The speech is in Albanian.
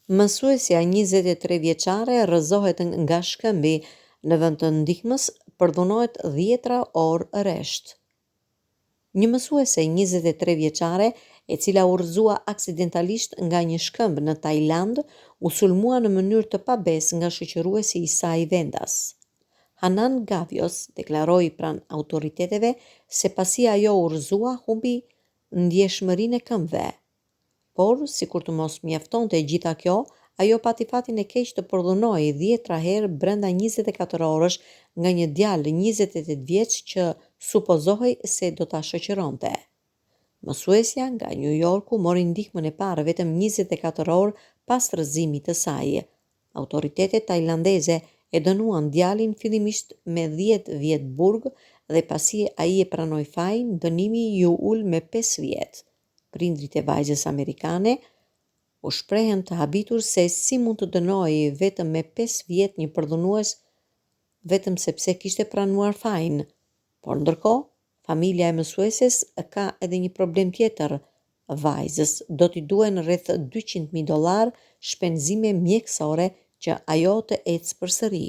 Mësuesja 23 vjeçare rrëzohet nga shkëmbi në vend të ndihmës përdhunohet 10 orë rresht. Një mësuese 23 vjeçare, e cila u rrëzua aksidentalisht nga një shkëmb në Tajland, u sulmua në mënyrë të pabesë nga shoqëruesi i saj vendas. Hanan Gavios deklaroi pranë autoriteteve se pasi ajo u rrëzua, humbi ndjeshmërinë e këmbëve. Por, sikur të mos mjaftonte gjitha kjo, ajo pati fatin e keq të përdhunoi 10 herë brenda 24 orësh nga një djalë 28 vjeç që supozohej se do ta shoqëronte. Mësuesja nga New Yorku mori ndihmën e parë vetëm 24 orë pas rrëzimit të saj. Autoritetet tajlandeze e dënuan djalin fillimisht me 10 vjet burg dhe pasi ai e pranoi fajin, dënimi ju ul me 5 vjet. Prindrit e vajzës amerikane u shprehen të habitur se si mund të dënojë vetëm me 5 vjet një përdhunues vetëm sepse kishte pranuar fajin. Por ndërkohë, familja e mësueses ka edhe një problem tjetër. Vajzës do t'i duhen rreth $200.000 shpenzime mjekësore që ajo të ecë përsëri.